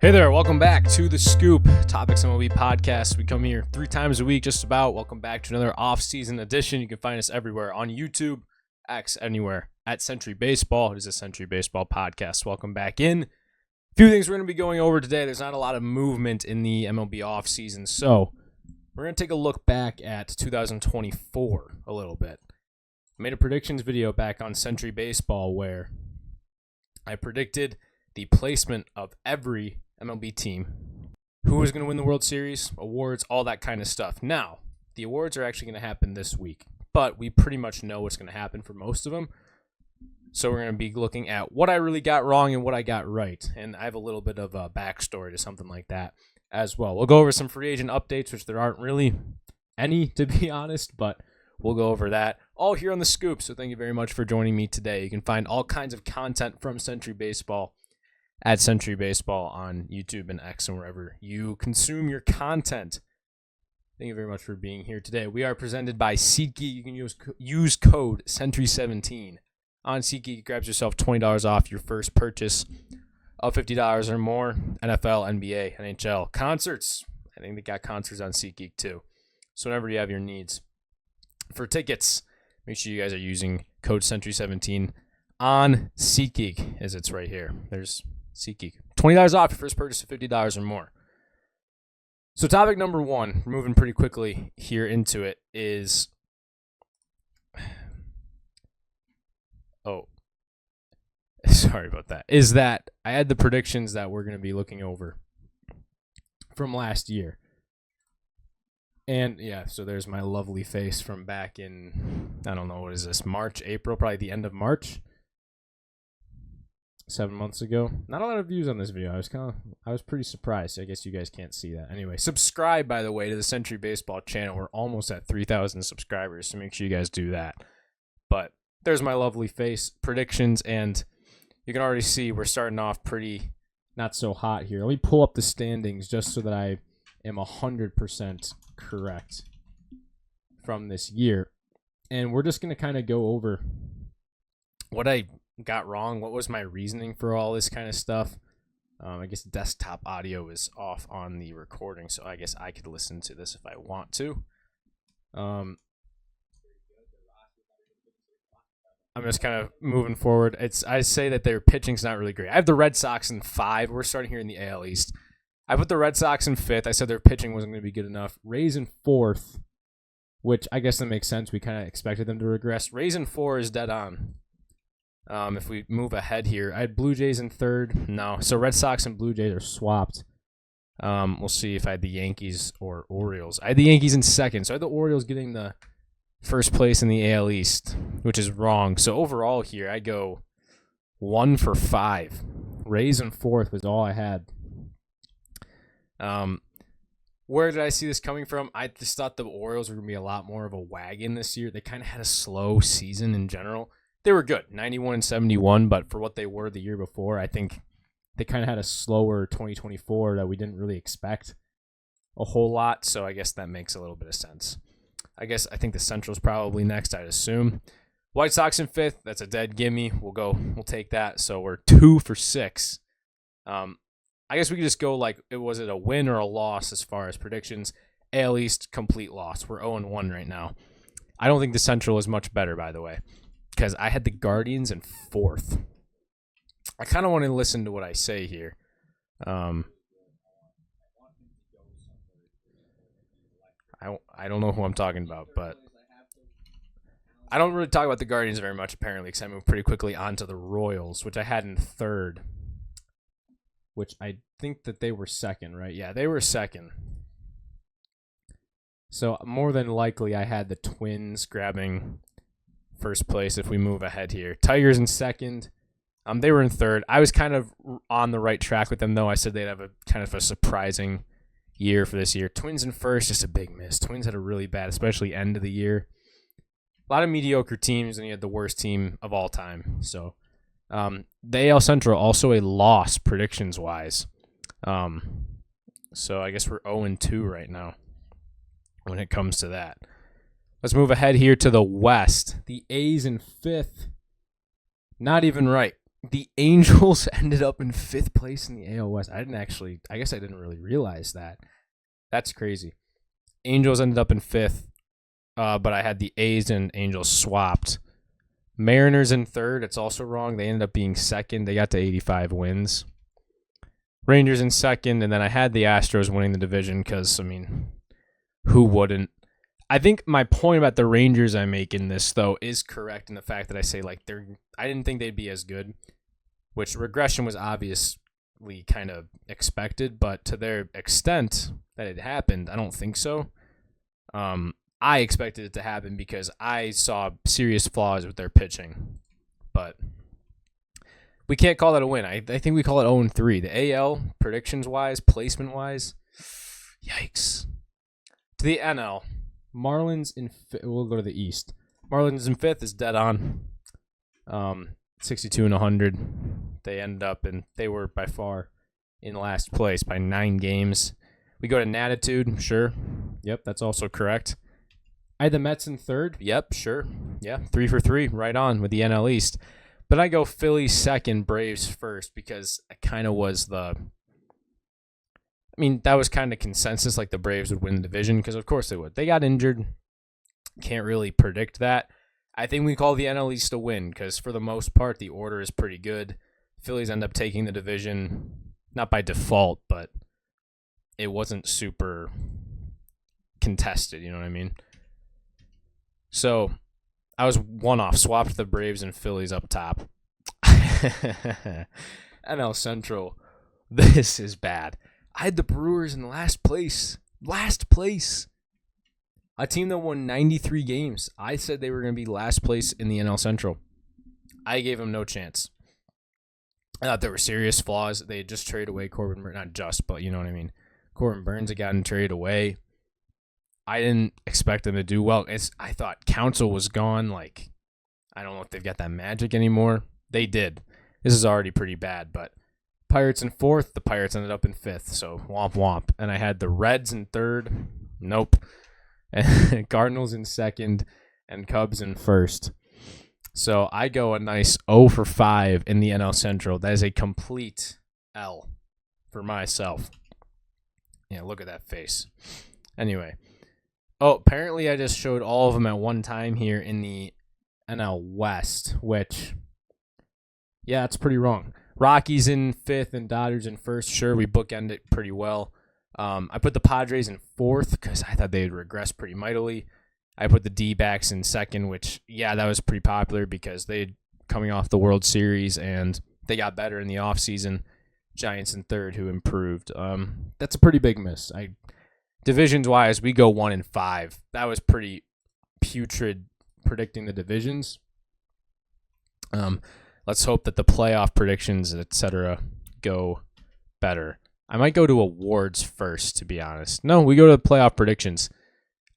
Hey there, welcome back to The Scoop, Topics MLB podcast. We come here 3 times a week, just about. Welcome back to another off-season edition. You can find us everywhere on YouTube, X, anywhere, at Century Baseball. It is a Century Baseball podcast. Welcome back in. A few things we're going to be going over today. There's not a lot of movement in the MLB off-season, so we're going to take a look back at 2024 a little bit. I made a predictions video back on Century Baseball where I predicted the placement of every MLB team, who was going to win the World Series, awards, all that kind of stuff. Now, the awards are actually going to happen this week, but we pretty much know what's going to happen for most of them. So we're going to be looking at what I really got wrong and what I got right. And I have a little bit of a backstory to something like that as well. We'll go over some free agent updates, which there aren't really any, to be honest, but we'll go over that all here on The Scoop. So thank you very much for joining me today. You can find all kinds of content from Century Baseball at Century Baseball on YouTube and X and wherever you consume your content. Thank you very much for being here today. We are presented by SeatGeek. You can use code Century17 on SeatGeek. It grabs yourself $20 off your first purchase of $50 or more. NFL, NBA, NHL, concerts. I think they got concerts on SeatGeek too. So whenever you have your needs for tickets, make sure you guys are using code Century17 on SeatGeek, as it's right here. There's SeatGeek. $20 off your first purchase of $50 or more. So topic number 1, we're moving pretty quickly here into it, is sorry about that. Is that I had the predictions that we're going to be looking over from last year. And yeah, so there's my lovely face from back in, I don't know, what is this, March, April, probably the end of March. 7 months ago. Not a lot of views on this video. I was pretty surprised. I guess you guys can't see that. Anyway, subscribe, by the way, to the Century Baseball channel. We're almost at 3,000 subscribers, so make sure you guys do that. But there's my lovely face, predictions, and you can already see we're starting off pretty not so hot here. Let me pull up the standings just so that I am 100% correct from this year. And we're just going to kind of go over what I got wrong, what was my reasoning for all this kind of stuff. I guess desktop audio is off on the recording, so I guess I could listen to this if I want to. I'm just kind of moving forward. I say that their pitching's not really great. I have the Red Sox in 5. We're starting here in the AL East. I put the Red Sox in 5th. I said their pitching wasn't going to be good enough. Rays in 4th, which I guess that makes sense. We kind of expected them to regress. Rays in 4 is dead on. If we move ahead here, I had Blue Jays in 3rd. No. So Red Sox and Blue Jays are swapped. We'll see if I had the Yankees or Orioles. I had the Yankees in 2nd. So I had the Orioles getting the first place in the AL East, which is wrong. So overall here, I go 1 for 5. Rays in 4th was all I had. Where did I see this coming from? I just thought the Orioles were going to be a lot more of a wagon this year. They kind of had a slow season in general. They were good, 91 and 71, but for what they were the year before, I think they kind of had a slower 2024 that we didn't really expect a whole lot, so I guess that makes a little bit of sense. I think the Central's probably next, I'd assume. White Sox in 5th, that's a dead gimme. We'll take that, so we're 2 for 6. I guess we could just go like, was it a win or a loss as far as predictions? AL East, complete loss. We're 0-1 right now. I don't think the Central is much better, by the way, because I had the Guardians in 4th. I kind of want to listen to what I say here. I don't know who I'm talking about, but I don't really talk about the Guardians very much, apparently, because I moved pretty quickly onto the Royals, which I had in 3rd, which I think that they were 2nd, right? Yeah, they were 2nd. So more than likely, I had the Twins grabbing first place if we move ahead here. Tigers in 2nd. They were in 3rd. I was kind of on the right track with them, though. I said they'd have a kind of a surprising year for this year. Twins in 1st, just a big miss. Twins had a really bad, especially end of the year. A lot of mediocre teams, and you had the worst team of all time. So the AL Central, also a loss predictions-wise. So I guess we're 0-2 right now when it comes to that. Let's move ahead here to the West. The A's in 5th. Not even right. The Angels ended up in 5th place in the AL West. I guess I didn't really realize that. That's crazy. Angels ended up in 5th, but I had the A's and Angels swapped. Mariners in 3rd. It's also wrong. They ended up being 2nd. They got to 85 wins. Rangers in 2nd, and then I had the Astros winning the division because, who wouldn't? I think my point about the Rangers I make in this, though, is correct in the fact that I say, I didn't think they'd be as good, which regression was obviously kind of expected, but to their extent that it happened, I don't think so. I expected it to happen because I saw serious flaws with their pitching, but we can't call that a win. I think we call it 0-3. The AL, predictions-wise, placement-wise, yikes. To the NL, Marlins we'll go to the East. Marlins in 5th is dead on. 62 and 100. They ended up, and they were by far in last place by 9 games. We go to Natitude, sure. Yep, that's also correct. I had the Mets in 3rd. Yep, sure. Yeah, 3 for 3, right on with the NL East. But I go Phillies 2nd, Braves 1st, because it kind of was that was kind of consensus, like the Braves would win the division, because of course they would. They got injured. Can't really predict that. I think we call the NL East a win, because for the most part, the order is pretty good. Phillies end up taking the division, not by default, but it wasn't super contested, you know what I mean? So I was one off, swapped the Braves and Phillies up top. NL Central, this is bad. I had the Brewers in last place. Last place. A team that won 93 games. I said they were going to be last place in the NL Central. I gave them no chance. I thought there were serious flaws. They had just traded away Corbin Burns. Not just, but you know what I mean. Corbin Burns had gotten traded away. I didn't expect them to do well. I thought Counsell was gone. I don't know if they've got that magic anymore. They did. This is already pretty bad, but Pirates in 4th. The Pirates ended up in 5th, so womp womp. And I had the Reds in 3rd. Nope. And Cardinals in 2nd, and Cubs in 1st. So I go a nice 0 for 5 in the NL Central. That is a complete L for myself. Yeah, look at that face. Anyway. Oh, apparently I just showed all of them at one time here in the NL West, which, yeah, it's pretty wrong. Rockies in 5th and Dodgers in 1st. Sure, we bookend it pretty well. I put the Padres in 4th because I thought they'd regress pretty mightily. I put the D-backs in 2nd, which, yeah, that was pretty popular because they'd coming off the World Series and they got better in the offseason. Giants in 3rd, who improved. That's a pretty big miss. Divisions-wise, we go 1-5. That was pretty putrid predicting the divisions. Let's hope that the playoff predictions, etc., go better. I might go to awards first, to be honest. No, we go to the playoff predictions.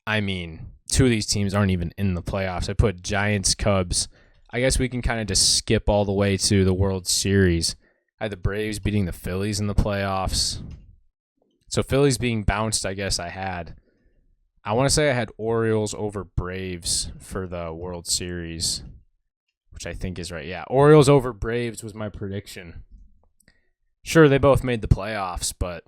2 of these teams aren't even in the playoffs. I put Giants, Cubs. I guess we can kind of just skip all the way to the World Series. I had the Braves beating the Phillies in the playoffs. So Phillies being bounced, I guess I want to say I had Orioles over Braves for the World Series, which I think is right. Yeah, Orioles over Braves was my prediction. Sure, they both made the playoffs, but,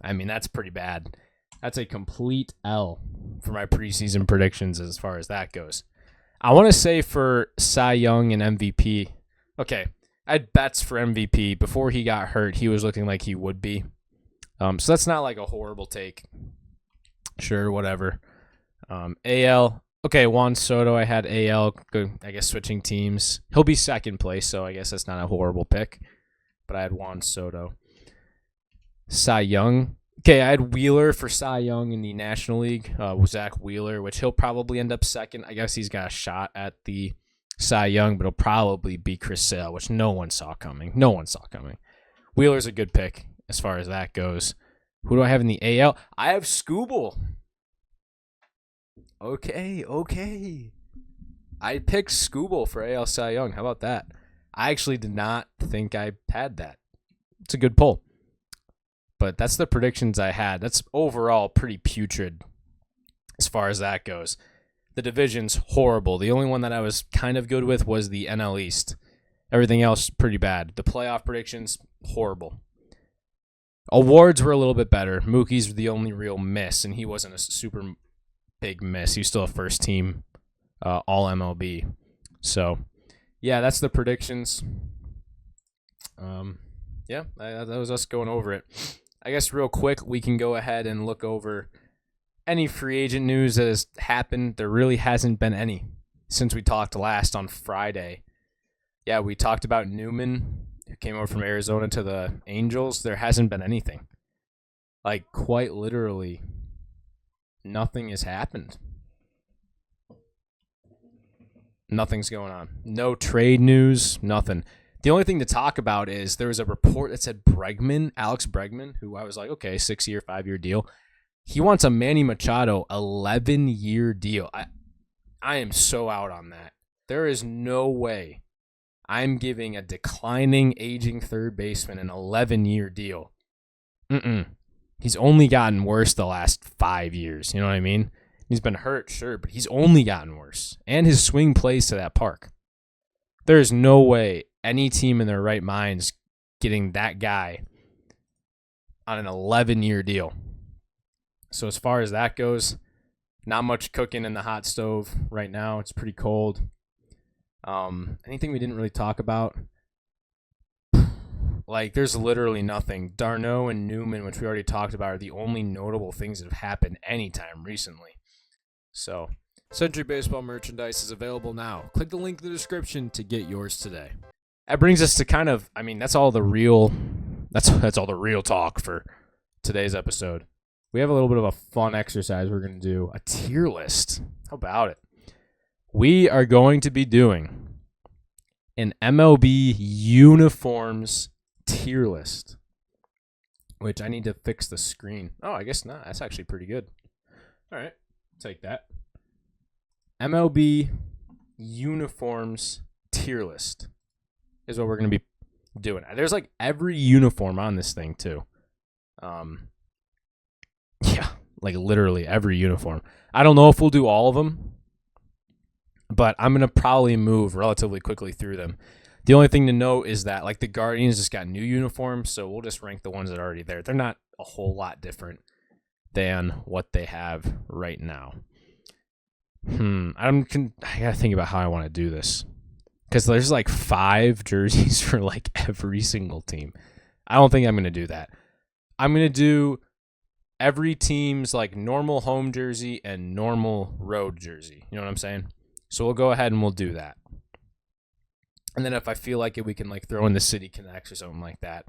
that's pretty bad. That's a complete L for my preseason predictions as far as that goes. I want to say for Cy Young and MVP, okay, I had bets for MVP. Before he got hurt, he was looking like he would be. So that's not like a horrible take. Sure, whatever. AL, okay, Juan Soto, I had AL, I guess switching teams. He'll be 2nd place, so I guess that's not a horrible pick. But I had Juan Soto. Cy Young, okay, I had Wheeler for Cy Young in the National League. Zach Wheeler, which he'll probably end up 2nd. I guess he's got a shot at the Cy Young, but it'll probably be Chris Sale, which no one saw coming. Wheeler's a good pick as far as that goes. Who do I have in the AL? I have Skubal. Okay. I picked Skubal for AL Cy Young. How about that? I actually did not think I had that. It's a good pull. But that's the predictions I had. That's overall pretty putrid as far as that goes. The division's horrible. The only one that I was kind of good with was the NL East. Everything else, pretty bad. The playoff predictions, horrible. Awards were a little bit better. Mookie's the only real miss, and he wasn't a super big miss. He was still a first team all MLB. So, yeah, that's the predictions. That was us going over it. I guess real quick, we can go ahead and look over any free agent news that has happened. There really hasn't been any since we talked last on Friday. Yeah, we talked about Newman, who came over from Arizona to the Angels. There hasn't been anything. Like, quite literally, nothing has happened. Nothing's going on. No trade news, nothing. The only thing to talk about is there was a report that said Alex Bregman, who I was like, okay, 6-year, 5-year deal. He wants a Manny Machado 11-year deal. I am so out on that. There is no way I'm giving a declining, aging third baseman an 11-year deal. He's only gotten worse the last 5 years. You know what I mean? He's been hurt, sure, but he's only gotten worse. And his swing plays to that park. There is no way any team in their right minds getting that guy on an 11-year deal. So as far as that goes, not much cooking in the hot stove right now. It's pretty cold. Anything we didn't really talk about? Like, there's literally nothing. Darno and Newman, which we already talked about, are the only notable things that have happened anytime recently. So, Century Baseball merchandise is available now. Click the link in the description to get yours today. That brings us to kind of, that's all the real talk for today's episode. We have a little bit of a fun exercise we're going to do, a tier list. How about it? We are going to be doing an MLB uniforms tier list, which I need to fix the screen. Oh, I guess not. That's actually pretty good. All right, take that. MLB uniforms tier list is what we're going to be doing. There's like every uniform on this thing too. Yeah, like literally every uniform. I don't know if we'll do all of them, but I'm going to probably move relatively quickly through them. The only thing to note is that like the Guardians just got new uniforms, so we'll just rank the ones that are already there. They're not a whole lot different than what they have right now. I gotta think about how I want to do this, because there's like 5 jerseys for like every single team. I don't think I'm going to do that. I'm going to do every team's like normal home jersey and normal road jersey. You know what I'm saying? So we'll go ahead and we'll do that. And then if I feel like it, we can like throw in the City Connects or something like that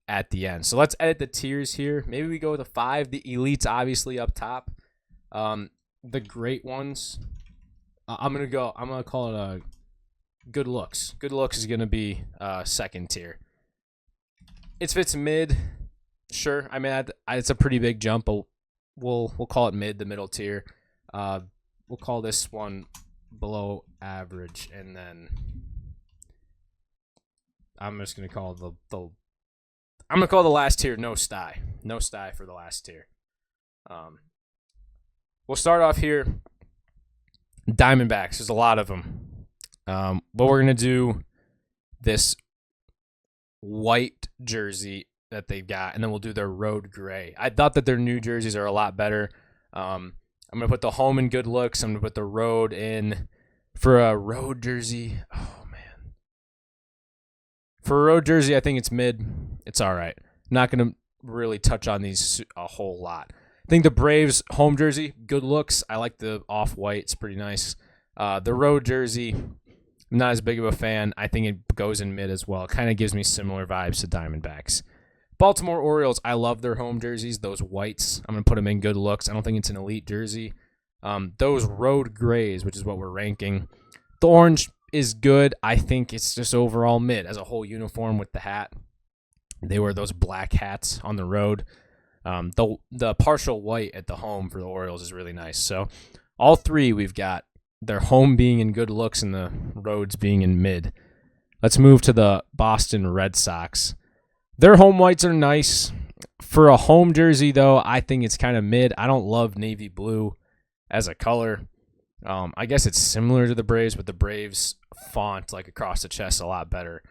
at the end. So let's edit the tiers here. Maybe we go with a 5. The elites obviously up top. The great ones, I'm gonna call it good looks. Good looks is gonna be second tier. It fits mid, sure. It's a pretty big jump, but we'll call it mid, the middle tier. We'll call this one below average, and then I'm just gonna call the last tier no sty for the last tier. We'll start off here. Diamondbacks, there's a lot of them. But we're going to do this white jersey that they've got, and then we'll do their road gray. I thought that their new jerseys are a lot better. I'm going to put the home in good looks. I'm going to put the road in for a road jersey. Oh, man. For a road jersey, I think it's mid. It's all right. Not going to really touch on these a whole lot. I think the Braves home jersey, good looks. I like the off-white. It's pretty nice. The road jersey, I'm not as big of a fan. I think it goes in mid as well. It kind of gives me similar vibes to Diamondbacks. Baltimore Orioles, I love their home jerseys, those whites. I'm going to put them in good looks. I don't think it's an elite jersey. Those road grays, which is what we're ranking. The orange is good. I think it's just overall mid as a whole uniform with the hat. They wear those black hats on the road. The partial white at the home for the Orioles is really nice. So all 3 we've got their home being in good looks and the roads being in mid. Let's move to the Boston Red Sox. Their home whites are nice. For a home jersey, though, I think it's kind of mid. I don't love navy blue as a color. I guess it's similar to the Braves, but the Braves font like across the chest a lot better.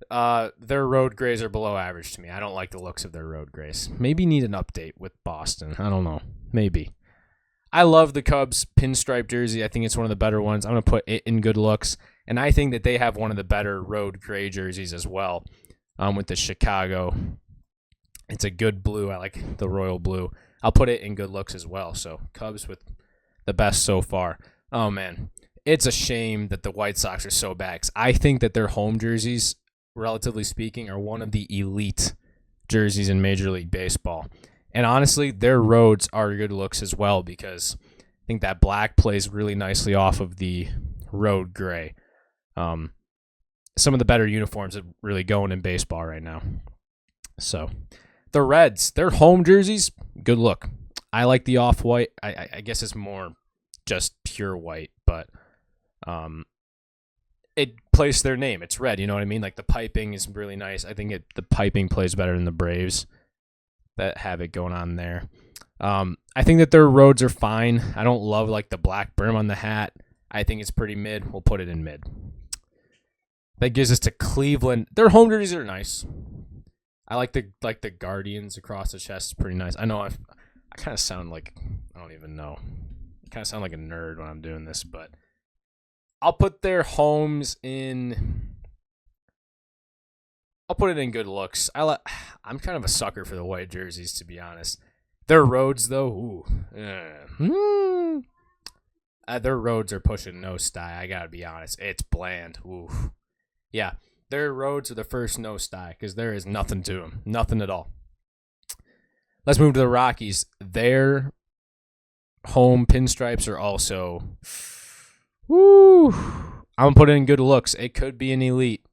Their road grays are below average to me. I don't like the looks of their road grays. Maybe need an update with Boston. I don't know. Maybe. I love the Cubs pinstripe jersey. I think it's one of the better ones. I'm going to put it in good looks. And I think that they have one of the better road gray jerseys as well with the Chicago. It's a good blue. I like the royal blue. I'll put it in good looks as well. So Cubs with the best so far. Oh, man. It's a shame that the White Sox are so bad. 'Cause I think that their home jerseys, relatively speaking, are one of the elite jerseys in Major League Baseball. And honestly, their roads are good looks as well because I think that black plays really nicely off of the road gray. Some of the better uniforms are really going in baseball right now. So the Reds, their home jerseys, good look. I like the off-white. I guess it's more just pure white, but it plays their name. It's red, you know what I mean? Like the piping is really nice. I think the piping plays better than the Braves that have it going on there. I think that their roads are fine. I don't love like the black brim on the hat. I think it's pretty mid. We'll put it in mid. That gives us to Cleveland. Their home jerseys are nice. I like the Guardians across the chest. It's pretty nice. I know I kind of sound like, I don't even know. I kind of sound like a nerd when I'm doing this, but I'll put their homes in. I'll put it in good looks. I'm kind of a sucker for the white jerseys, to be honest. Their roads, though, their roads are pushing no sty. I gotta be honest. It's bland. Ooh. Yeah, their roads are the first no sty because there is nothing to them. Nothing at all. Let's move to the Rockies. Their home pinstripes are also, I'm going to put it in good looks. It could be an elite.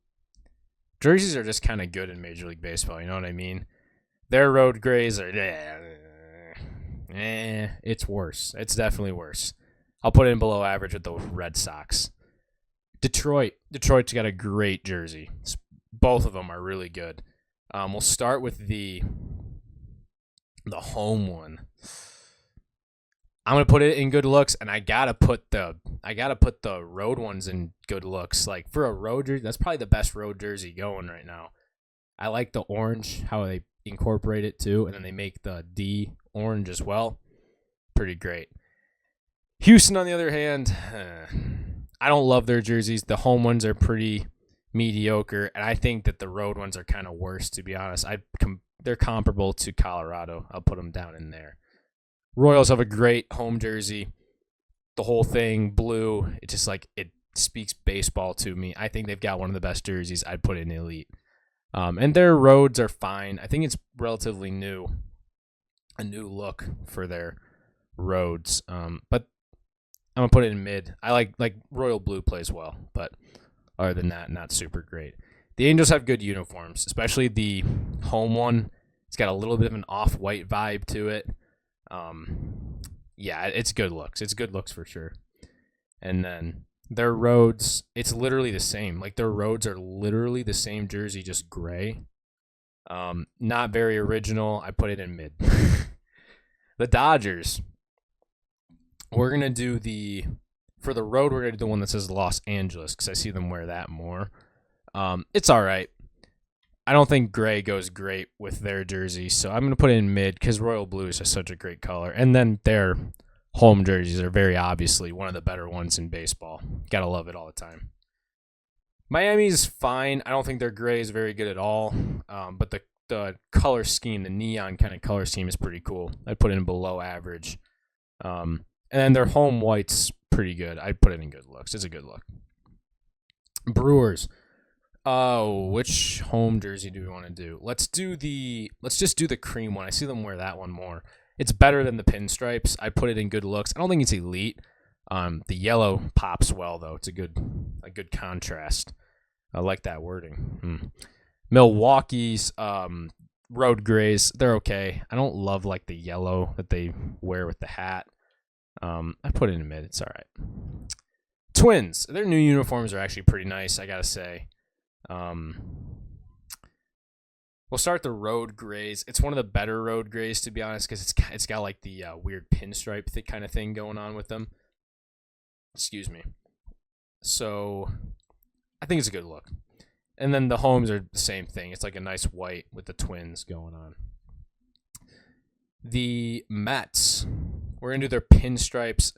Jerseys are just kind of good in Major League Baseball, you know what I mean? Their road grays are, it's worse. It's definitely worse. I'll put it in below average with the Red Sox. Detroit's got a great jersey. Both of them are really good. We'll start with the home one. I'm gonna put it in good looks, and I gotta put the road ones in good looks. Like for a road jersey, that's probably the best road jersey going right now. I like the orange, how they incorporate it too, and then they make the D orange as well. Pretty great. Houston, on the other hand, I don't love their jerseys. The home ones are pretty mediocre, and I think that the road ones are kind of worse, to be honest. They're comparable to Colorado. I'll put them down in there. Royals have a great home jersey. The whole thing, blue, it just like, it speaks baseball to me. I think they've got one of the best jerseys. I'd put it in elite. And their roads are fine. I think it's relatively new. A new look for their roads. But I'm going to put it in mid. I like royal blue plays well, but other than that, not super great. The Angels have good uniforms, especially the home one. It's got a little bit of an off-white vibe to it. Yeah, it's good looks. It's good looks for sure. And then their roads, it's literally the same. Like their roads are literally the same jersey, just gray. Not very original. I put it in mid. The Dodgers. We're going to do for the road, we're going to do the one that says Los Angeles because I see them wear that more. It's all right. I don't think gray goes great with their jersey, so I'm going to put it in mid because royal blue is just such a great color. And then their home jerseys are very obviously one of the better ones in baseball. Got to love it all the time. Miami's fine. I don't think their gray is very good at all, but the color scheme, the neon kind of color scheme is pretty cool. I'd put it in below average. And then their home white's pretty good. I'd put it in good looks. It's a good look. Brewers. Oh, which home jersey do we want to do? Let's just do the cream one. I see them wear that one more. It's better than the pinstripes. I put it in good looks. I don't think it's elite. The yellow pops well though. It's a good contrast. I like that wording. Milwaukee's road grays, they're okay. I don't love like the yellow that they wear with the hat. I put it in mid. It's all right. Twins, their new uniforms are actually pretty nice, I gotta say. We'll start the road grays. It's one of the better road grays, to be honest, because it's got like the weird pinstripe kind of thing going on with them. Excuse me. So I think it's a good look. And then the homes are the same thing. It's like a nice white with the Twins going on. The Mets, we're into their pinstripes.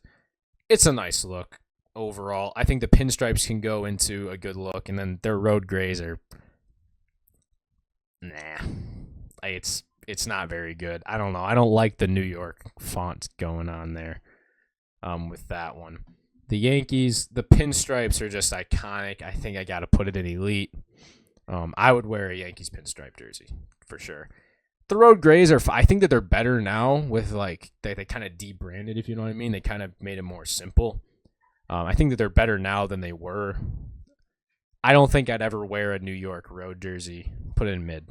It's a nice look overall. I think the pinstripes can go into a good look, and then their road grays are it's not very good. I don't know. I don't like the New York font going on there with that one. The Yankees, the pinstripes are just iconic. I think I got to put it in elite. I would wear a Yankees pinstripe jersey for sure. The road grays are, I think that they're better now with like, they kind of debranded, if you know what I mean. They kind of made it more simple. I think that they're better now than they were. I don't think I'd ever wear a New York road jersey. Put it in mid.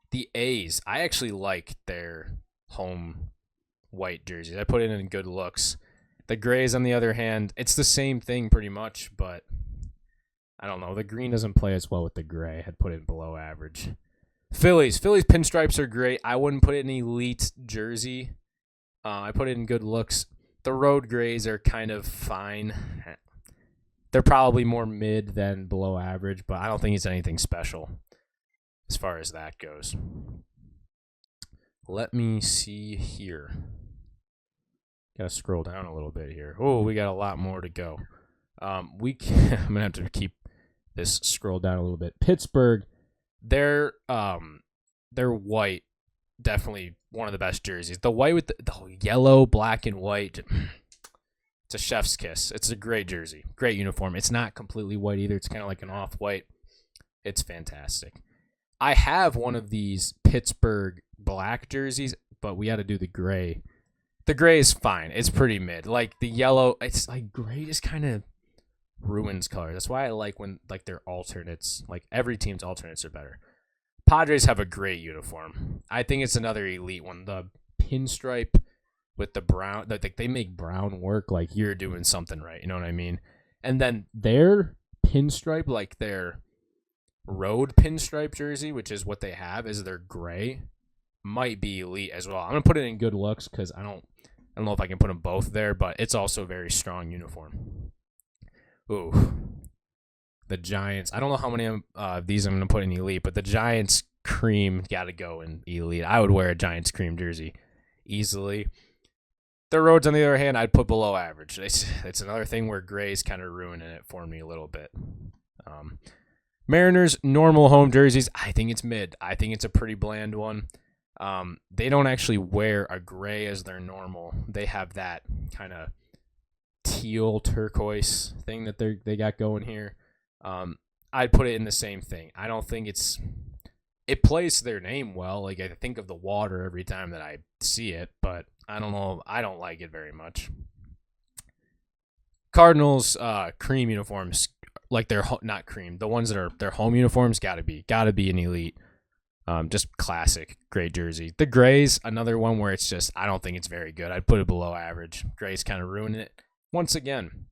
The A's, I actually like their home white jerseys. I put it in good looks. The grays, on the other hand, it's the same thing pretty much, but I don't know. The green doesn't play as well with the gray. I'd put it below average. Phillies pinstripes are great. I wouldn't put it in elite jersey. I put it in good looks. The road grays are kind of fine. They're probably more mid than below average, but I don't think it's anything special as far as that goes. Let me see here. Got to scroll down a little bit here. Oh, we got a lot more to go. I'm going to have to keep this scroll down a little bit. Pittsburgh, their white, definitely one of the best jerseys. The white with the yellow, black, and white, it's a chef's kiss. It's a great jersey, great uniform. It's not completely white either. It's kind of like an off-white. It's fantastic. I have one of these Pittsburgh black jerseys, but we had to do the gray. The gray is fine. It's pretty mid. Like the yellow, it's like gray just kind of ruins color. That's why I like when like their alternates, like every team's alternates are better. Padres have a great uniform. I think it's another elite one. The pinstripe with the brown, like they make brown work. Like you're doing something right. You know what I mean? And then their pinstripe, like their road pinstripe jersey, which is what they have, is their gray, might be elite as well. I'm gonna put it in good looks because I don't know if I can put them both there, but it's also a very strong uniform. Ooh, the Giants. I don't know how many of these I'm gonna put in elite, but the Giants cream got to go in elite. I would wear a Giants cream jersey easily. The roads, on the other hand, I'd put below average. It's another thing where gray's kind of ruining it for me a little bit. Mariners normal home jerseys. I think it's mid. I think it's a pretty bland one. They don't actually wear a gray as their normal. They have that kind of teal turquoise thing that they got going here. I'd put it in the same thing. I don't think it plays their name well. Like I think of the water every time that I see it, but I don't know. I don't like it very much. Cardinals cream uniforms, like they're not cream. The ones that are their home uniforms gotta be an elite. Just classic great jersey. The grays, another one where it's just I don't think it's very good. I'd put it below average. Grays kind of ruining it once again.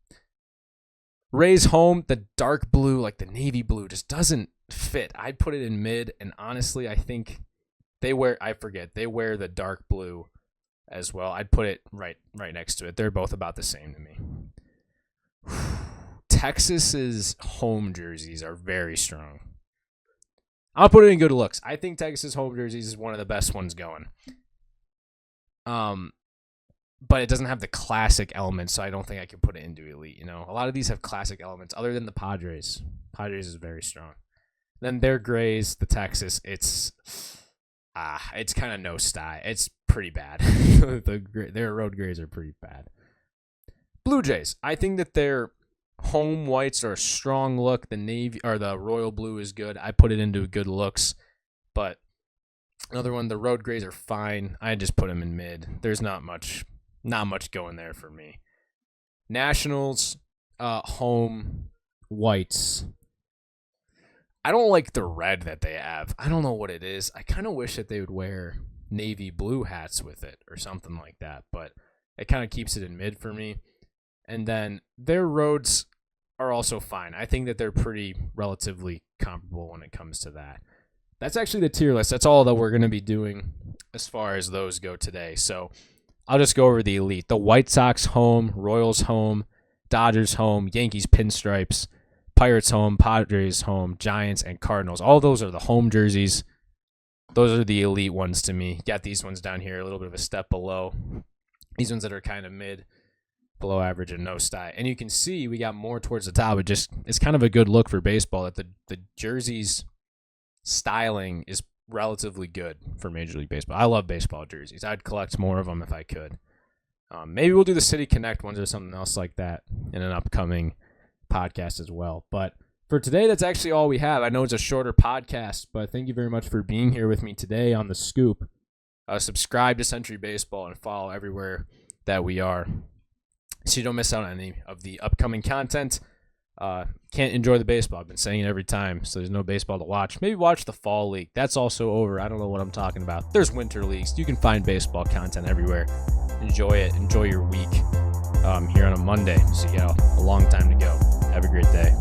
Rays home, the dark blue, like the navy blue, just doesn't fit. I'd put it in mid, and honestly, I think they wear the dark blue as well. I'd put it right next to it. They're both about the same to me. Texas's home jerseys are very strong. I'll put it in good looks. I think Texas home jerseys is one of the best ones going. But it doesn't have the classic elements, so I don't think I can put it into elite. You know, a lot of these have classic elements, other than the Padres. Padres is very strong. Then their grays, the Texas, it's kind of no style. It's pretty bad. Their road grays are pretty bad. Blue Jays, I think that their home whites are a strong look. The navy or the royal blue is good. I put it into good looks, but another one, the road grays are fine. I just put them in mid. There's not much going there for me. Nationals, home whites. I don't like the red that they have. I don't know what it is. I kind of wish that they would wear navy blue hats with it or something like that, but it kind of keeps it in mid for me. And then their roads are also fine. I think that they're pretty relatively comparable when it comes to that. That's actually the tier list. That's all that we're going to be doing as far as those go today. So I'll just go over the elite. The White Sox home, Royals home, Dodgers home, Yankees pinstripes, Pirates home, Padres home, Giants, and Cardinals. All those are the home jerseys. Those are the elite ones to me. Got these ones down here, a little bit of a step below. These ones that are kind of mid, below average, and no sty. And you can see we got more towards the top. It's kind of a good look for baseball that the jerseys styling is relatively good for Major League Baseball. I love baseball jerseys. I'd collect more of them if I could. Maybe we'll do the City Connect ones or something else like that in an upcoming podcast as well. But for today, that's actually all we have. I know it's a shorter podcast, but thank you very much for being here with me today on The Scoop. Subscribe to Century Baseball and follow everywhere that we are so you don't miss out on any of the upcoming content. Can't enjoy the baseball. I've been saying it every time, so there's no baseball to watch. Maybe watch the Fall League. That's also over. I don't know what I'm talking about. There's winter leagues. You can find baseball content everywhere. Enjoy it. Enjoy your week here on a Monday. So you got a long time to go. Have a great day.